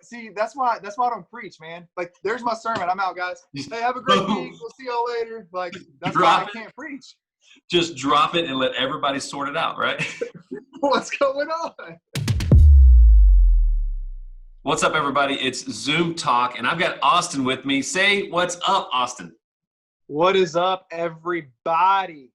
See, that's why I don't preach, man. Like, there's my sermon. I'm out, guys. Just Hey, have a great week. We'll see y'all later. Like, that's why I drop it. can't preach. Just drop it and let everybody sort it out, right? What's going on? What's up, everybody? It's Zoom Talk, and I've got Austin with me. Say what's up, Austin. What is up, everybody?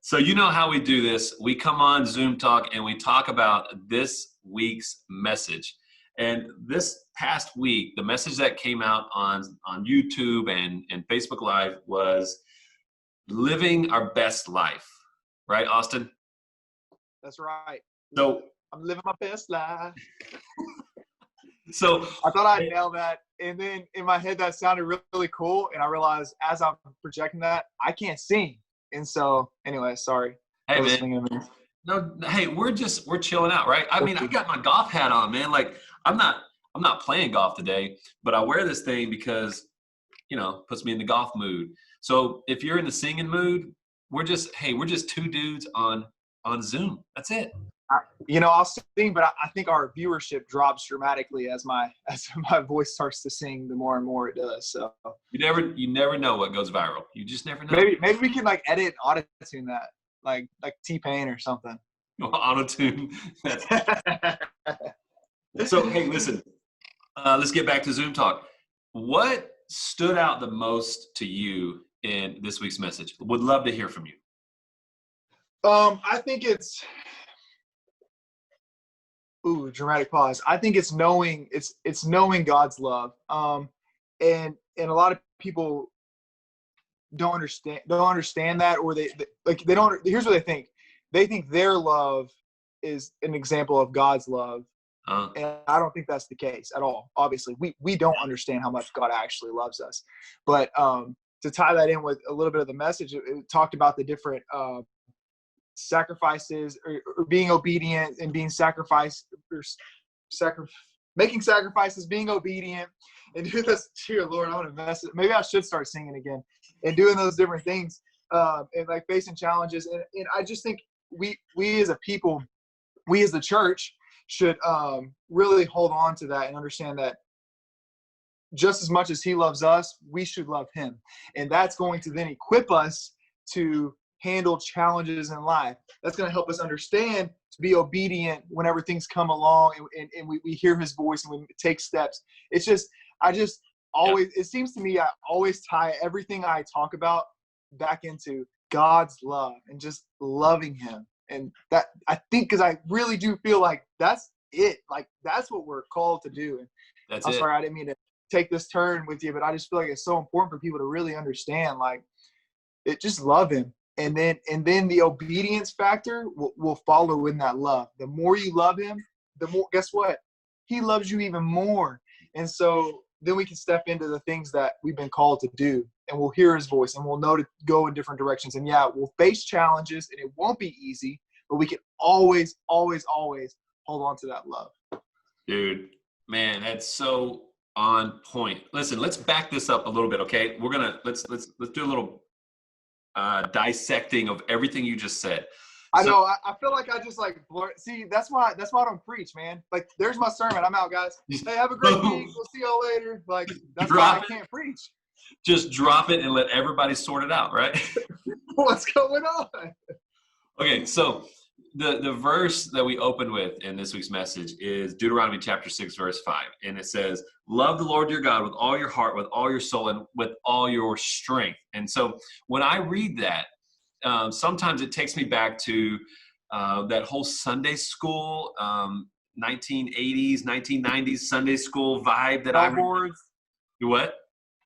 So you know how we do this. We come on Zoom Talk, and we talk about this week's message. And this past week, the message that came out on YouTube and Facebook Live was living our best life. Right, Austin? That's right. So I'm living my best life. So I thought I'd nail that. And then in my head, that sounded really cool. And I realized as I'm projecting that, I can't sing. And so, anyway, sorry. Hey, man. No, hey, we're chilling out, right? I mean, I got my golf hat on, man. Like, I'm not playing golf today, but I wear this thing because, puts me in the golf mood. So if you're in the singing mood, we're just two dudes on Zoom. That's it. I'll sing, but I think our viewership drops dramatically as my voice starts to sing. The more and more it does. So you never know what goes viral. You just never know. Maybe we can edit and auto-tune that, like T-Pain or something. Auto-tune. So hey, listen. Let's get back to Zoom Talk. What stood out the most to you in this week's message? Would love to hear from you. I think it's. Ooh, dramatic pause. I think it's knowing God's love. And a lot of people don't understand that, or they don't. Here's what they think. They think their love is an example of God's love. And I don't think that's the case at all. Obviously, we don't understand how much God actually loves us. But to tie that in with a little bit of the message, it talked about the different sacrifices or being obedient and being sacrificed making sacrifices, being obedient, and do this. Dear Lord, I want to mess it. Maybe I should start singing again and doing those different things and facing challenges. And I just think we as a people, we as the church should really hold on to that and understand that just as much as he loves us, we should love him. And that's going to then equip us to handle challenges in life. That's going to help us understand to be obedient whenever things come along and we hear his voice and we take steps. It seems to me I always tie everything I talk about back into God's love and just loving him. And that, I think, because I really do feel like that's it. Like, that's what we're called to do. And I'm sorry, I didn't mean to take this turn with you, but I just feel like it's so important for people to really understand, just love him. And then the obedience factor will follow in that love. The more you love him, the more, guess what? He loves you even more. And so then we can step into the things that we've been called to do, and we'll hear his voice, and we'll know to go in different directions. And yeah, we'll face challenges, and it won't be easy, but we can always, always, always hold on to that love. Dude, man, that's so on point. Listen, let's back this up a little bit, okay? We're gonna let's do a little dissecting of everything you just said. I know. I feel like I just blur. See, that's why I don't preach, man. Like, there's my sermon. I'm out, guys. Hey, have a great week. We'll see y'all later. Like, that's why I can't preach. Just drop it and let everybody sort it out, right? What's going on? Okay, so the verse that we opened with in this week's message is Deuteronomy chapter 6, verse 5. And it says, love the Lord your God with all your heart, with all your soul, and with all your strength. And so when I read that, sometimes it takes me back to that whole Sunday school, 1980s, 1990s Sunday school vibe that I remember. What?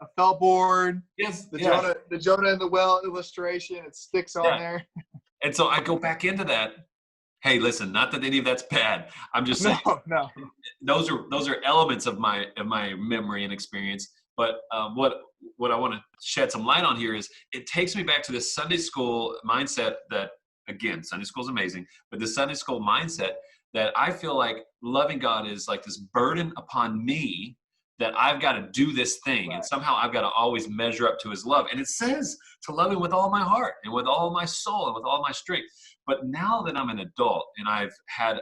A felt board. Yes. The Jonah in the well illustration. It sticks on there. And so I go back into that. Hey, listen, not that any of that's bad. I'm just saying. No. Those are elements of my memory and experience. But what I want to shed some light on here is it takes me back to this Sunday school mindset that, again, Sunday school is amazing, but the Sunday school mindset that I feel like loving God is like this burden upon me that I've got to do this thing. Right. And somehow I've got to always measure up to his love. And it says to love him with all my heart and with all my soul and with all my strength. But now that I'm an adult and I've had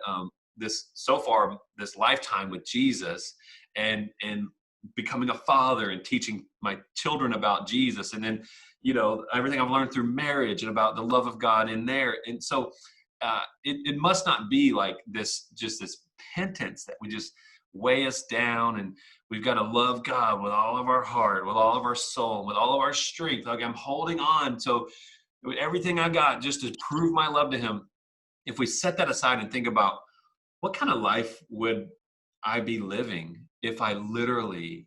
this so far, this lifetime with Jesus and becoming a father and teaching my children about Jesus. And then, everything I've learned through marriage and about the love of God in there. And so it must not be like this penance that we just weigh us down and we've got to love God with all of our heart, with all of our soul, with all of our strength. Like I'm holding on to everything I got just to prove my love to him. If we set that aside and think about what kind of life would I be living if I literally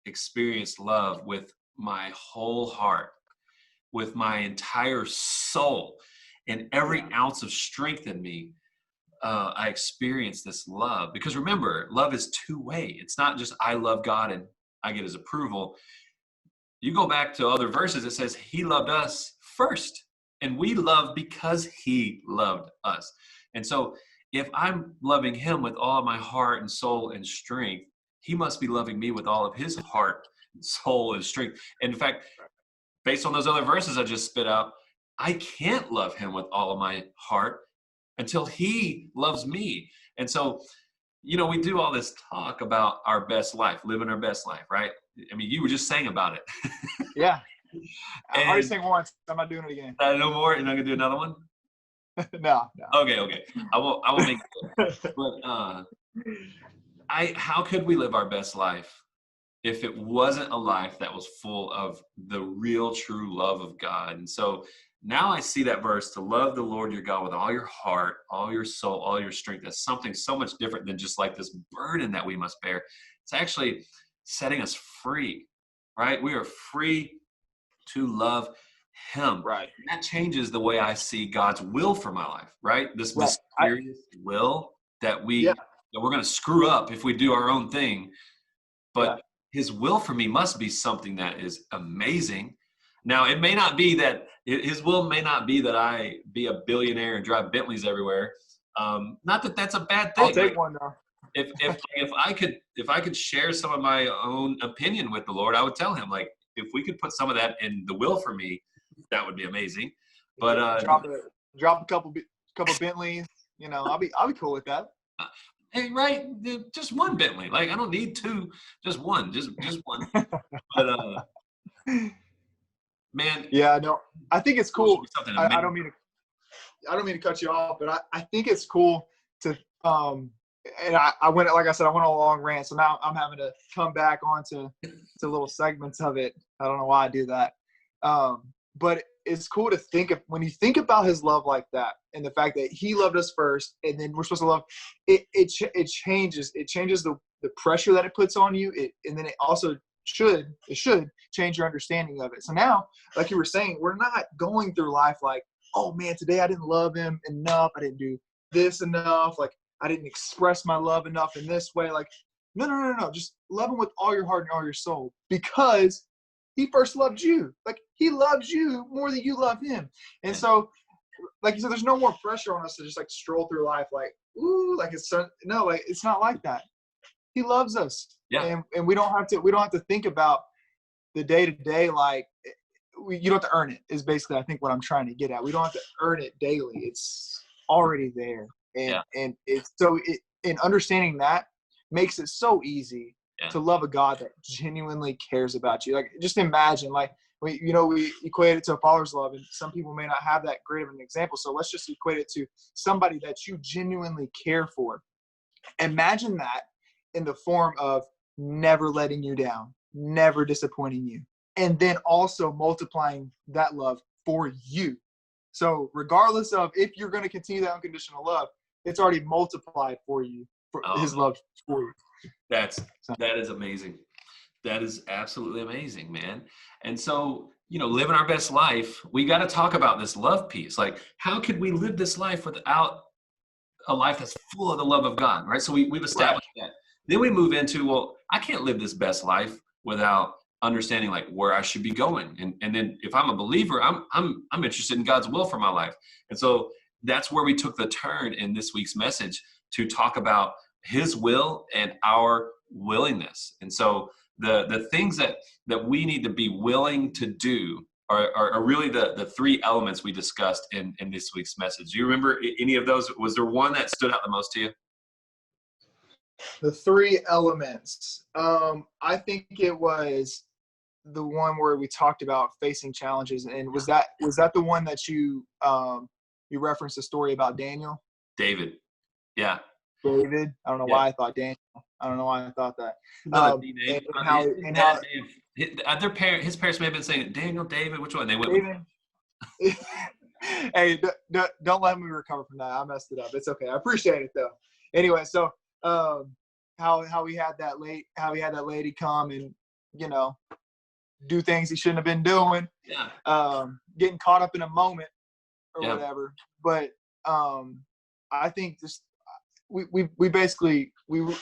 experienced love with my whole heart, with my entire soul, and every ounce of strength in me, I experience this love. Because remember, love is two-way. It's not just I love God and I get his approval. You go back to other verses, it says he loved us first, and we love because he loved us. And so if I'm loving him with all of my heart and soul and strength, he must be loving me with all of his heart, soul, and strength. And in fact, based on those other verses I just spit out, I can't love him with all of my heart until he loves me. And so, we do all this talk about our best life, living our best life, right? I mean, you were just saying about it. Yeah. I already sang once. I'm not doing it again. No more? You're not going to do another one? No. Okay. I will make it. But how could we live our best life if it wasn't a life that was full of the real, true love of God? And so now I see that verse, to love the Lord your God with all your heart, all your soul, all your strength, as something so much different than just like this burden that we must bear. It's actually setting us free, right? We are free to love him. Right. That changes the way I see God's will for my life, right? This mysterious will that we're going to screw up if we do our own thing. But his will for me must be something that is amazing. Now, it may not be that his will may not be that I be a billionaire and drive Bentleys everywhere. Not that that's a bad thing. I'll take one though. If I could share some of my own opinion with the Lord, I would tell him, like, if we could put some of that in the will for me, that would be amazing. But drop a couple Bentleys. I'll be cool with that. Hey, right? Just one Bentley. Like I don't need two, just one, just one. But man. Yeah, no, I think it's cool. I don't mean to cut you off, but I think it's cool to and I went, like I said, I went on a long rant, so now I'm having to come back onto little segments of it. I don't know why I do that. But it's cool to think of when you think about his love like that, and the fact that he loved us first, and then we're supposed to love. It changes the pressure that it puts on you. And then it also should change your understanding of it. So now, like you were saying, we're not going through life like, oh man, today I didn't love him enough. I didn't do this enough. Like I didn't express my love enough in this way. Like no. Just love him with all your heart and all your soul, because he first loved you. Like he loves you more than you love him. And so, like you said, there's no more pressure on us to just like stroll through life like, ooh, like it's not like that. He loves us. Yeah. And we don't have to think about the day to day. Like you don't have to earn it is basically, I think, what I'm trying to get at. We don't have to earn it daily. It's already there. And it's so in understanding that makes it so easy to love a God that genuinely cares about you. Like just imagine, like we equate it to a father's love, and some people may not have that great of an example. So let's just equate it to somebody that you genuinely care for. Imagine that in the form of never letting you down, never disappointing you, and then also multiplying that love for you. So regardless of if you're going to continue that unconditional love, it's already multiplied for you, for his love for you. That is amazing. That is absolutely amazing, man. And so, living our best life, we got to talk about this love piece. Like, how could we live this life without a life that's full of the love of God, right? So we've established that. Then we move into, well, I can't live this best life without understanding like where I should be going. And then if I'm a believer, I'm interested in God's will for my life. And so that's where we took the turn in this week's message to talk about his will and our willingness. And so the things that we need to be willing to do are really the three elements we discussed in this week's message. Do you remember any of those? Was there one that stood out the most to you? The three elements. I think it was the one where we talked about facing challenges, and was that the one that you referenced the story about Daniel? David. Yeah. David. I don't know Yeah. why I thought Daniel. I don't know why I thought that. Another D name. And how his parents may have been saying Daniel, David, which one? They went David. Hey, don't let me recover from that. I messed it up. It's okay. I appreciate it though. Anyway, so how he had that lady come and do things he shouldn't have been doing. Yeah. Getting caught up in a moment or Yeah. whatever. But I think this we basically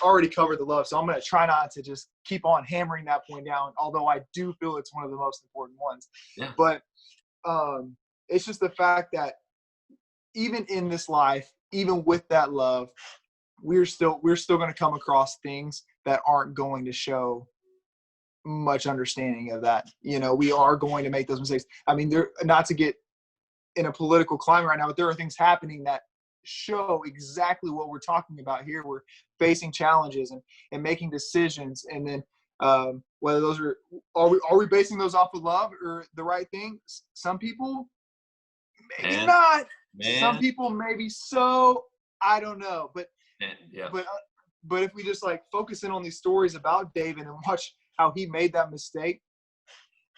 already covered the love, so I'm going to try not to just keep on hammering that point down, although I do feel it's one of the most important ones. Yeah. But it's just the fact that even in this life, even with that love, we're still going to come across things that aren't going to show much understanding of that. We are going to make those mistakes. I mean, they're not to get in a political climate right now, but there are things happening that show exactly what we're talking about here. We're facing challenges and making decisions, and then whether those are we basing those off of love or the right thing? Some people maybe not. Some people maybe so. I don't know, but but if we just focus in on these stories about David and watch how he made that mistake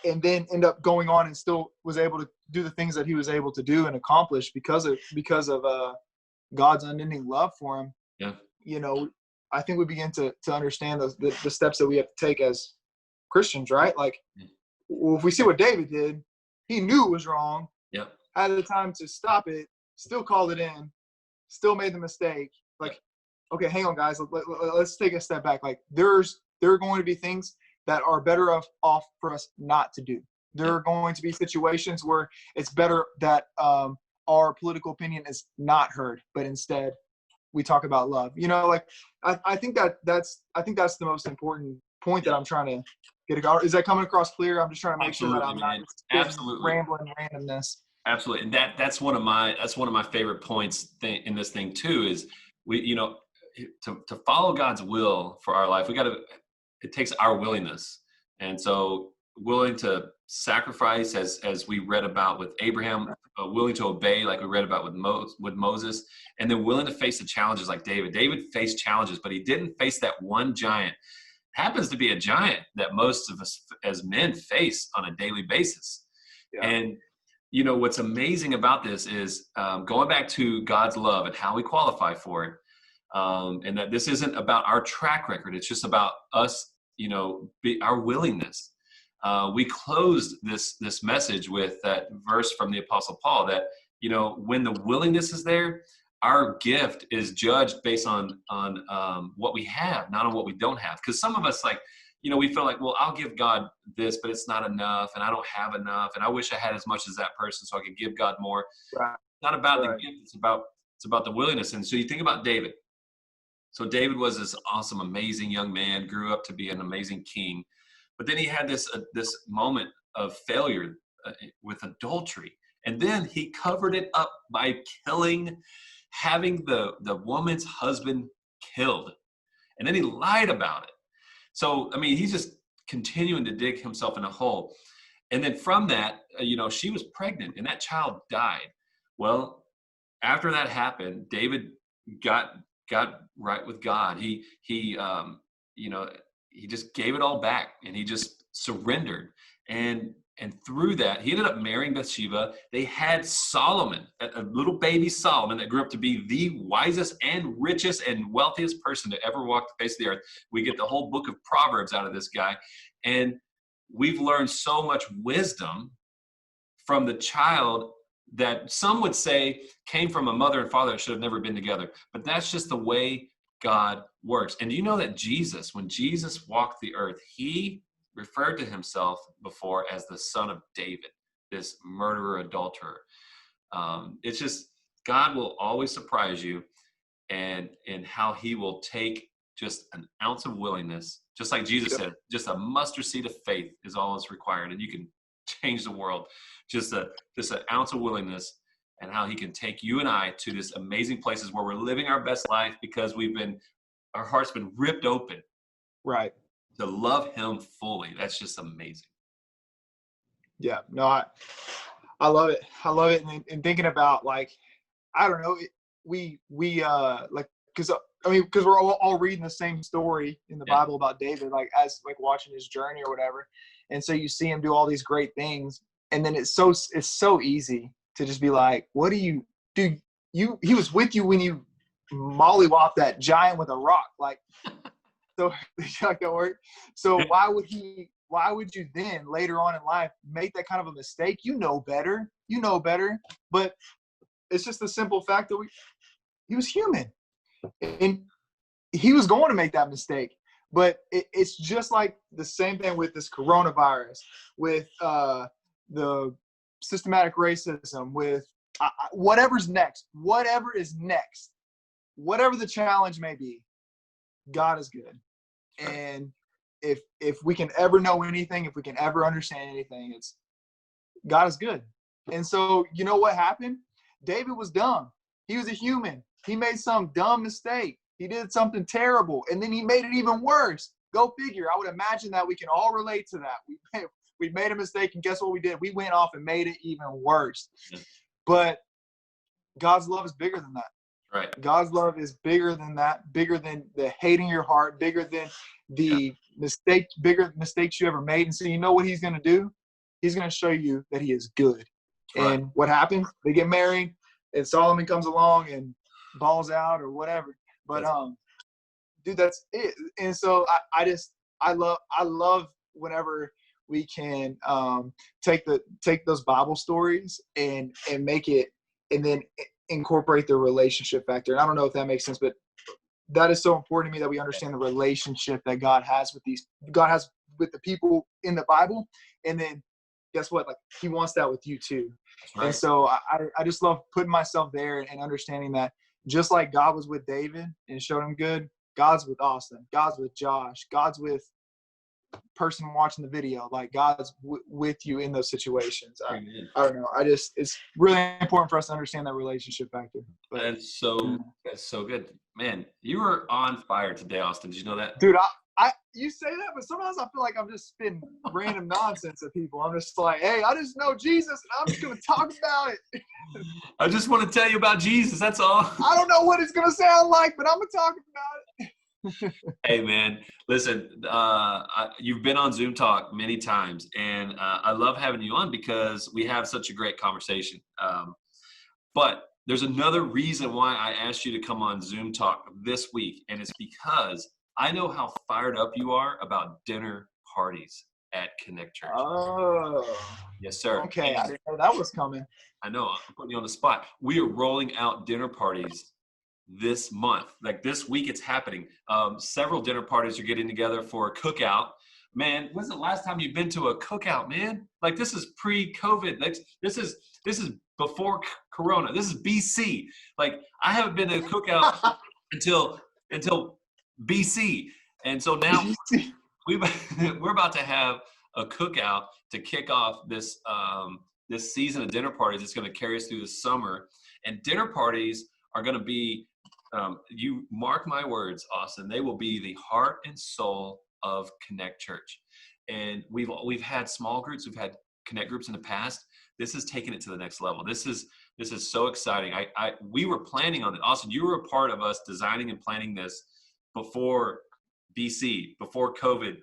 and then end up going on and still was able to do the things that he was able to do and accomplish because of God's unending love for him. Yeah. I think we begin to understand the steps that we have to take as Christians, right? Well, if we see what David did, he knew it was wrong. Yeah. Had the time to stop it, still called it in, still made the mistake. Okay, hang on, guys. Let's take a step back. There are going to be things that are better off for us not to do. There are going to be situations where it's better that our political opinion is not heard, but instead we talk about love. I think that's the most important point that I'm trying to get across. Is that coming across clear? I'm just trying to make sure that I'm not just rambling randomness. Absolutely, and that's one of my favorite points in this thing too. Is we to follow God's will for our life, it takes our willingness, and so willing to sacrifice, as we read about with Abraham, willing to obey, like we read about with Moses, and then willing to face the challenges like David. David faced challenges, but he didn't face that one giant. It happens to be a giant that most of us as men face on a daily basis. Yeah. And what's amazing about this is going back to God's love and how we qualify for it, and that this isn't about our track record. It's just about us, our willingness. We closed this message with that verse from the Apostle Paul that, when the willingness is there, our gift is judged based on what we have, not on what we don't have. Because some of us, we feel like, well, I'll give God this, but it's not enough, and I don't have enough, and I wish I had as much as that person so I could give God more. Right. It's not about the gift; it's about the willingness. And so you think about David. So David was this awesome, amazing young man, grew up to be an amazing king, but then he had this moment of failure with adultery, and then he covered it up by having the woman's husband killed, and then he lied about it. So, I mean, he's just continuing to dig himself in a hole. And then from that, she was pregnant and that child died. Well, after that happened, David got right with God. He just gave it all back and he just surrendered. And through that, he ended up marrying Bathsheba. They had Solomon, a little baby Solomon that grew up to be the wisest and richest and wealthiest person to ever walk the face of the earth. We get the whole book of Proverbs out of this guy. And we've learned so much wisdom from the child that some would say came from a mother and father that should have never been together. But that's just the way God works. And do you know that Jesus, when Jesus walked the earth, he referred to himself before as the son of David, this murderer, adulterer. It's just, God will always surprise you and how he will take just an ounce of willingness, just like Jesus said, just a mustard seed of faith is all that's required, and you can change the world. Just an ounce of willingness, and how he can take you and I to this amazing places where we're living our best life because we've been our heart's been ripped open Right. to love him fully. That's just amazing. Yeah. No, I love it. I love it. And thinking about, like, I don't know, like, because I mean, because we're all reading the same story in the Yeah. Bible about David, like, as like watching his journey or whatever. And so you see him do all these great things, and then it's so easy to just be like, what do you do? He was with you when you mollywopped that giant with a rock, like, so like that work. So why would you then later on in life make that kind of a mistake? You know better. But it's just the simple fact that he was human, and he was going to make that mistake. But it's just like the same thing with this coronavirus, with the systematic racism, with whatever is next, whatever the challenge may be. God is good. And if we can ever know anything, if we can ever understand anything, it's God is good. And so, you know what happened? David was dumb. He was a human. He made some dumb mistake. He did something terrible, and then he made it even worse. Go figure. I would imagine that we can all relate to that. We made a mistake, and guess what we did? We went off and made it even worse. But God's love is bigger than that. Right. God's love is bigger than that, bigger than the hate in your heart, bigger than the bigger mistakes you ever made. And so you know what he's going to do? He's going to show you that he is good. Right. And what happens? They get married, and Solomon comes along and balls out or whatever. But dude, that's it. And so I love whenever we can take those Bible stories and make it, and then incorporate the relationship factor. And I don't know if that makes sense, but that is so important to me, that we understand the relationship that God has with the people in the Bible. And then guess what? Like, he wants that with you too. Right. And so I just love putting myself there and understanding that just like God was with David and showed him good, God's with Austin, God's with Josh, God's with person watching the video. Like, God's with you in those situations. I don't know. It's really important for us to understand that relationship factor. But that's so good, man. You were on fire today, Austin. Did you know that? Dude, you say that, but sometimes I feel like I'm just spitting random nonsense at people. I'm just like, hey, I just know Jesus, and I'm just going to talk about it. I just want to tell you about Jesus. That's all. I don't know what it's going to sound like, but I'm going to talk about it. Hey, man, listen, you've been on Zoom Talk many times, and I love having you on because we have such a great conversation. But there's another reason why I asked you to come on Zoom Talk this week, and it's because I know how fired up you are about dinner parties at Connect Church. Oh. Yes, sir. Okay, I didn't know that was coming. I know, I'm putting you on the spot. We are rolling out dinner parties this month. Like, this week it's happening. Several dinner parties are getting together for a cookout. Man, when's the last time you've been to a cookout, man? Like, this is pre-COVID. This is before Corona. This is BC. Like, I haven't been to a cookout until BC. And so now we're about to have a cookout to kick off this season of dinner parties. It's going to carry us through the summer. And dinner parties are going to be, you mark my words, Austin, they will be the heart and soul of Connect Church. And we've had small groups, we've had Connect groups in the past. This is taking it to the next level. This is so exciting. We were planning on it. Austin, you were a part of us designing and planning this before BC, before COVID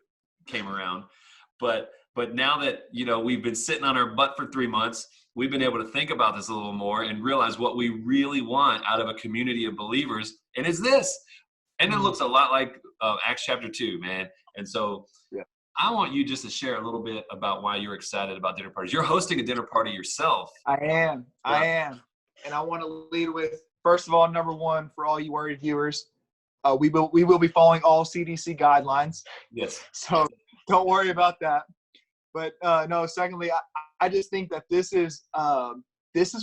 came around. But now that, we've been sitting on our butt for 3 months, we've been able to think about this a little more and realize what we really want out of a community of believers. And it's this. And it looks a lot like Acts chapter 2, man. And so I want you just to share a little bit about why you're excited about dinner parties. You're hosting a dinner party yourself. I am. And I want to lead with, first of all, number one, for all you worried viewers, we will be following all CDC guidelines. Yes. So don't worry about that. But no, secondly, I just think that this is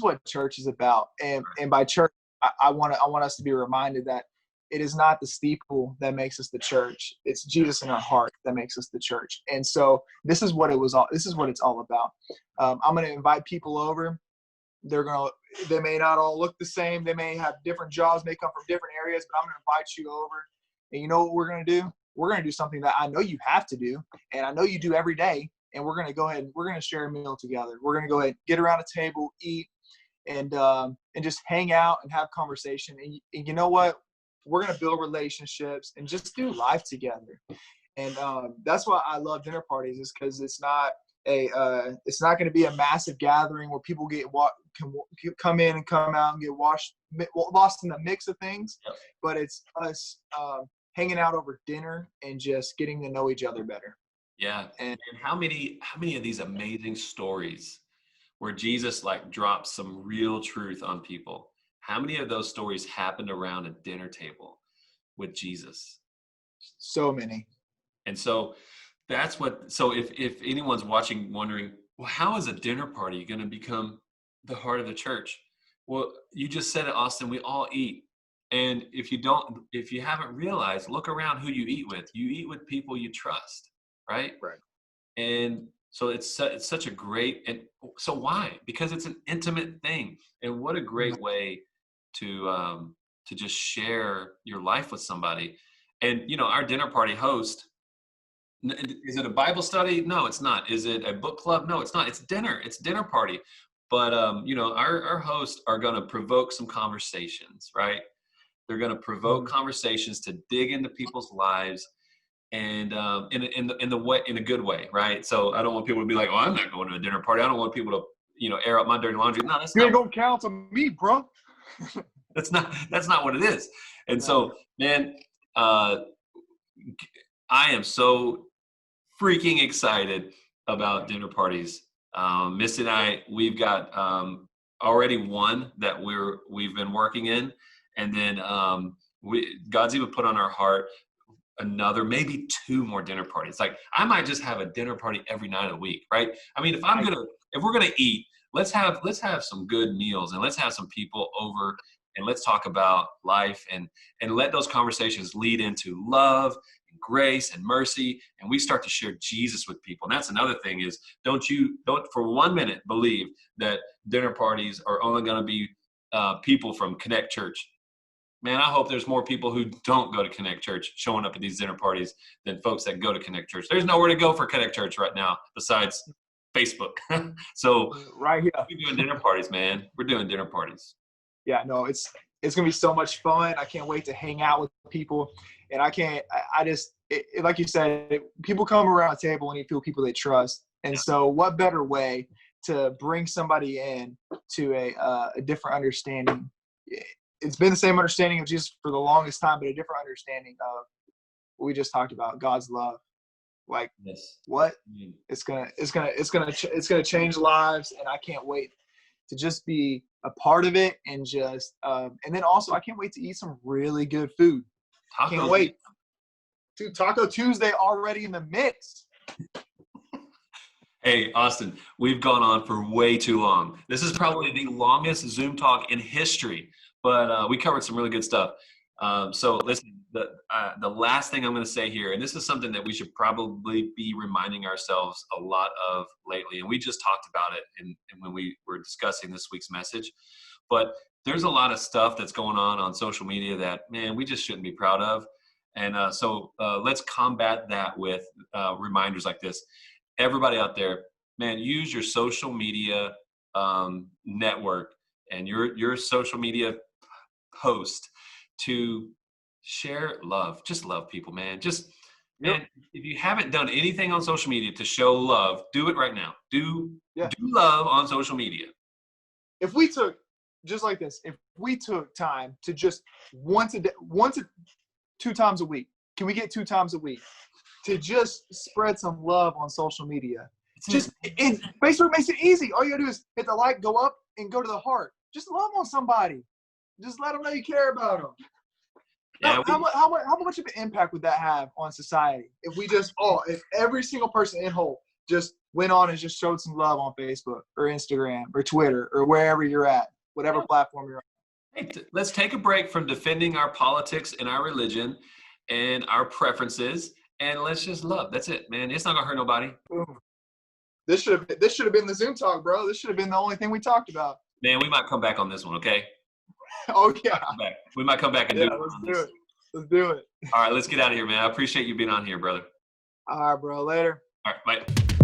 what church is about. And by church, I want us to be reminded that it is not the steeple that makes us the church. It's Jesus in our heart that makes us the church. And so this is what it's all about. I'm going to invite people over. They may not all look the same. They may have different jobs, may come from different areas, but I'm going to invite you over. And you know what we're going to do? We're going to do something that I know you have to do, and I know you do every day. And we're going to go ahead and we're going to share a meal together. We're going to go ahead and get around a table, eat, and just hang out and have conversation. And you know what? We're going to build relationships and just do life together. And that's why I love dinner parties, is because it's not going to be a massive gathering where people can come in and come out and get lost in the mix of things. Yep. But it's us hanging out over dinner and just getting to know each other better. Yeah. And how many of these amazing stories where Jesus like drops some real truth on people? How many of those stories happened around a dinner table with Jesus? So many. And so that's what, so if anyone's watching wondering, well, how is a dinner party going to become the heart of the church? Well, you just said it, Austin, we all eat. And if you haven't realized, look around who you eat with. You eat with people you trust, right? Right. And so it's such a great, and so why? Because it's an intimate thing. And what a great way to just share your life with somebody. And, you know, our dinner party host, is it a Bible study? No, it's not. Is it a book club? No, it's not. It's dinner. It's dinner party. But, you know, our hosts are going to provoke some conversations, right? They're going to provoke conversations to dig into people's lives, and in a good way, right? So I don't want people to be like, "Oh, I'm not going to a dinner party." I don't want people to, you know, air out my dirty laundry. No, that's you not. Ain't gonna count on me, bro. That's not what it is. And so, man, I am so freaking excited about dinner parties. Missy and I, we've got already one that we've been working in, and then God's even put on our heart another, maybe 2 more dinner parties. Like I might just have a dinner party every night of the week, right? I mean, if we're gonna eat, let's have some good meals, and let's have some people over, and let's talk about life, and let those conversations lead into love and grace and mercy, and we start to share Jesus with people. And that's another thing is, don't for 1 minute believe that dinner parties are only going to be people from Connect Church. Man, I hope there's more people who don't go to Connect Church showing up at these dinner parties than folks that go to Connect Church. There's nowhere to go for Connect Church right now besides Facebook. So right here, we're doing dinner parties, man. We're doing dinner parties. Yeah, no, it's gonna be so much fun. I can't wait to hang out with people, and like you said, people come around a table and you feel people they trust, and so what better way to bring somebody in to a different understanding? It's been the same understanding of Jesus for the longest time, but a different understanding of what we just talked about, God's love. Like, yes. What? It's gonna change lives, and I can't wait to just be a part of it, and just and then also I can't wait to eat some really good food. Can't wait. Dude, Taco Tuesday already in the mix. Hey, Austin, we've gone on for way too long. This is probably the longest Zoom talk in history, but we covered some really good stuff. So listen, the last thing I'm going to say here, and this is something that we should probably be reminding ourselves a lot of lately, and we just talked about it when we were discussing this week's message, but there's a lot of stuff that's going on social media that, man, we just shouldn't be proud of. And so let's combat that with reminders like this. Everybody out there, man, use your social media network and your social media post to share love. Just love people, man. Man, if you haven't done anything on social media to show love, do it right now. Do love on social media. If we took, just like this, if we took time to just once to 2 times a week, can we get 2 times a week to just spread some love on social media? Facebook makes it easy. All you gotta do is hit the like, go up, and go to the heart. Just love on somebody. Just let them know you care about them. Yeah, how much of an impact would that have on society if we just if every single person in whole just went on and just showed some love on Facebook or Instagram or Twitter or wherever you're at, whatever platform you're on? Hey, let's take a break from defending our politics and our religion and our preferences, and let's just love. That's it, man. It's not gonna hurt nobody. This should have been the Zoom talk, bro. This should have been the only thing we talked about. Man, we might come back on this one, okay? Oh yeah. We might come back and let's do it. Let's do it. All right, let's get out of here, man. I appreciate you being on here, brother. All right, bro. Later. All right, bye.